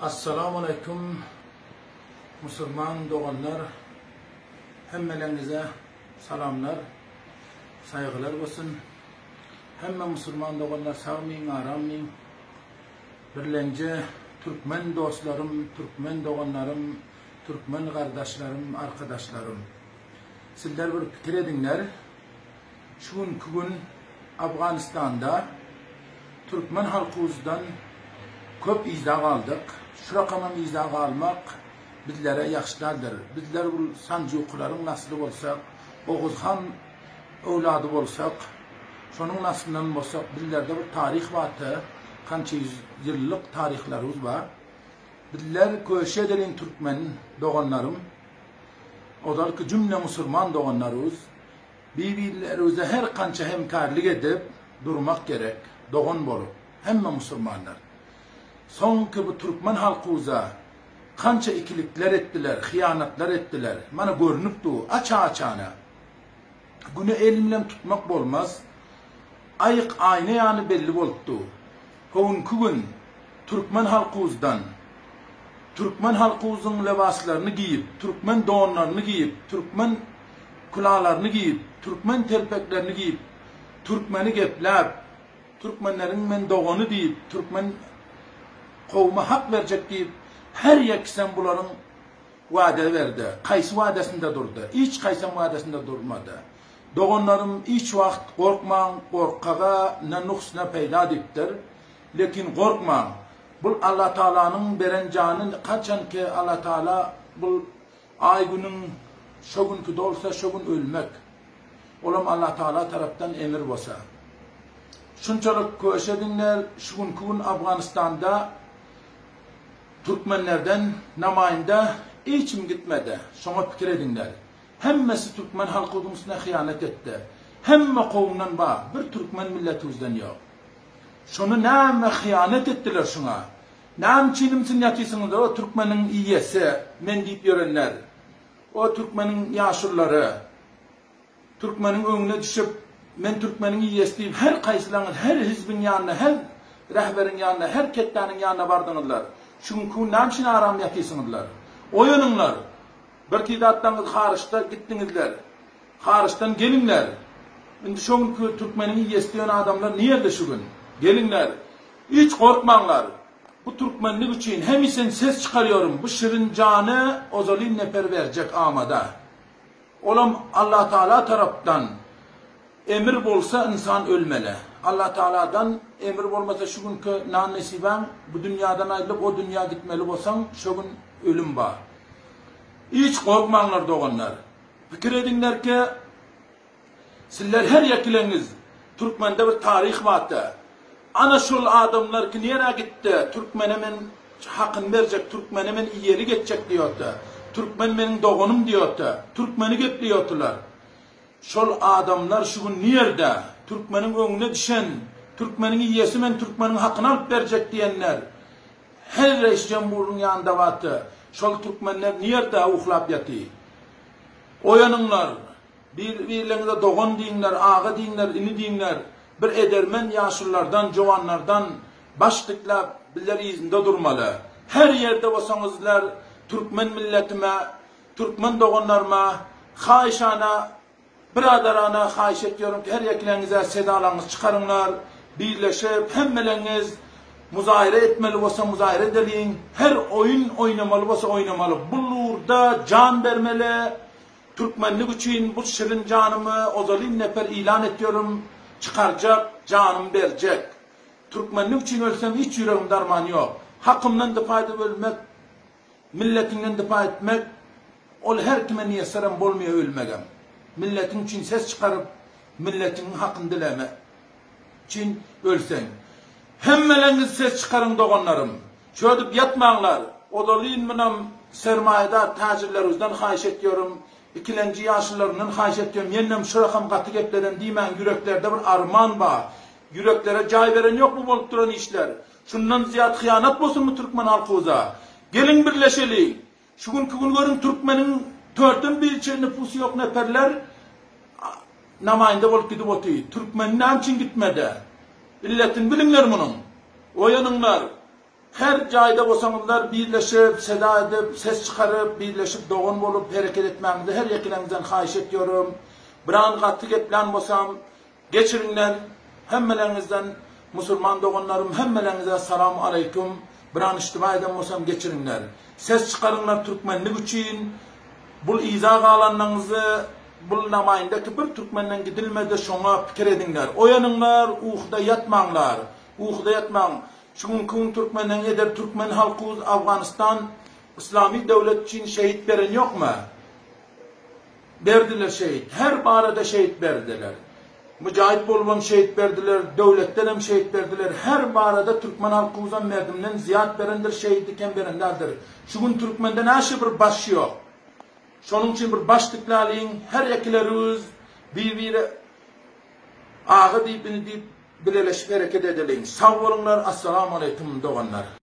Assalamu alaikum Müslüman doğanlar, hemmelerinize salamlar, saygılar olsun. Hemme Müslüman doğanlar sağmayın, aramayın. Birlence Türkmen dostlarım, Türkmen doğanlarım, Türkmen kardeşlerim, arkadaşlarım. Sizler bir fikir edinler. Bugün Afganistan'da Türkmen halkımızdan köp izah aldık. Şu rakamın izah almak bizlere yaxşılardır. Bizler bu sancıqların nasıl olsak, Oğuzhan evladı olsak, şonun nasılından olsak, bizlerde bir tarih vardı. Kança yıllık tarihlerimiz var. Bizler köşe edelim Türkmen doğanlarım. Olar ki cümle Müslüman doğanlarımız birbirlerimize her kança hemkarlık edip durmak gerek. Doğan bolup. Hemme Müslümanlar. Son ki bu Türkmen halkımıza kança ikilikler ettiler, hıyanatlar ettiler. Bana görünüptü açana. Günü elimle tutmak olmaz. Ayık aynı yani belli oldu. Bugünkü gün Türkmen halkımızdan, Türkmen halkımızın levaslarını giyip, Türkmen doğanlarını giyip, Türkmen kulağlarını giyip, Türkmen telpeklerini giyip, Türkmeni geplep, Türkmenlerin men doğanı deyip, Türkmen kovma hak verecek deyip, her yakisen bunların vaade verdi. Kaysı vaadesinde durdu. Hiç kaysan vaadesinde durmadı. Doğanlarım hiç vakt korkman, korkağa ne nuks ne peyda deyiptir. Lekin korkman. Bu Allah Teala'nın beren canın kaçan ki Allah Teala bu ay günün şogun ki dolsa şogun ölmek. Olam Allah Teala taraftan emir olsa. Şunçalık köşedinler şu gün Afganistan'da Türkmenlerden namayında hiç mi gitmedi? Şuna fikir edinler. Hemmesi Türkmen halkımızına hıyanet etti. Hemme kovundan var. Bir Türkmen milletimizden yok. Şunu nâme hıyanet ettiler şuna. Nâme çiğnimsin yatıyorsunuz o Türkmenin iyisi. Men deyip görenler. O Türkmenin yaşırları. Türkmenin önüne düşüp men Türkmenin iyisi deyip her kayısılarınız, her hizbin yanına, her rehberin yanına, her ketlerin yanına vardınızlar. Çünkü nâme için aram yatıyorsunuzlar. Oyununlar. Belki de attanız Hariç'ta gittinizler. Hariç'tan gelinler. Şimdi şu gün Türkmenin iyisi diyen adamlar niye de şu gün? Gelinler. Hiç korkmanlar. Bu Türkmenlik için hem isen ses çıkarıyorum. Bu şirin canı o zalim nefer verecek amada. Olam Allah Teala taraftan emir bolsa insan ölmeli. Allah Teala'dan emir olmasa şu günkü nannesi ben bu dünyadan ayrılıp o dünya gitmeli olsam şu gün ölüm var. Hiç korkmanlar doğanlar. Fikir edinler ki sizler her yakileniz Türkmen'de bir tarih vardı. Ana şul adamlar ki niye gitti? Türkmen'emin hakkını verecek, Türkmen'emin iyeri geçecek diyordu. Türkmen benim doğanım diyordu. Türkmen'i getiriyordular. Şol adamlar şu gün nerede? Türkmen'in önüne düşen, Türkmen'in iyisi men Türkmen'in hakkını alıp verecek diyenler. Her reis cemurun yanında vardı. Şol Türkmenler nerede uhlap yatı? Oyanınlar. Birbirlerine doğan deyinler, ağa deyinler, ini deyinler. Bir edermen yaşlılardan, jovanlardan başlıkla bizler izinde durmalı. Her yerde olsanızlar Türkmen milletime, Türkmen doğanlarıma, haişana, bradarana hayiş ediyorum ki her yakilenize sedalarınızı çıkarınlar, birleşip hemmeleriniz muzahire etmeli olsa muzahire edelim, her oyun oynamalı olsa oynamalı. Burada can vermeli, Türkmenlik için bu şirin canımı o zalim nefer ilan ediyorum, çıkaracak, canım verecek. Türkmenlik için ölsem hiç yüreğim darman yok. Hakkımdan defa edip ölmek, milletinden defa etmek, ol her kime niyeseren bolmuyor ölmegem. Milletin için ses çıkarıp, milletin hakkını dileme için ölsen. Hemmeleriniz ses çıkarın doğanlarım. Şöyle yatmanlar. Odalayın mınam sermayedar tacirlerimizden hayiş ediyorum. İkilenci yaşlılarından hayiş ediyorum. Yennem şu rakam katı geplerden deymen yüreklerde bir arman var. Yüreklere cay veren yok mu bolup duran işler? Şundan ziyade hıyanat olsun mu Türkmen halkımıza? Gelin birleşelim. Şu gün görün Türkmenin törtün bir içi nüfusu yok neferler namayında olup gidip otuyor. Türkmen ne için gitmedi? İlletin bilimler bunun. Oyanınlar. Her jayda bolsaňyzlar birleşip, seda edip, ses çıkarıp, birleşip dogan bolup hareket etmäňizi her ýekileňizden haýyş etýorum. Biran gatty geplen bolsam, geçiriňler. Hemmeleňizden musulman doganlarym, hemmeleňize salam aleykum. Biran ijtimai eden bolsam geçiriňler. Ses çıkarıňlar türkmenlik üçin. Bul iza galanlaryňyzy bul namaýyndaky bir türkmenden gidilmede şoňa pikir ediňler. Oýanyňlar, uğda ýatmaňlar. Uğda ýatmaň. Şuňky türkmenden eder türkmen halky Afganistan İslami devlet için şehit beren ýokma? Berdiler şehit. Her barada şehit berdiler. Mücahit bolubam şehit berdiler, devletten hem şehit berdiler. Her barada Türkmen halkymyzdan merdimden ziyat berendir, şehit iken berenlerdir. Şugun Türkmende näşe bir baş ýok. Şonuň üçin bir baş diklaliň, her ekilerimiz bir ağı diýip bileleşip hareket edeliň. Sag bolunlar, assalamu aleykum doganlar.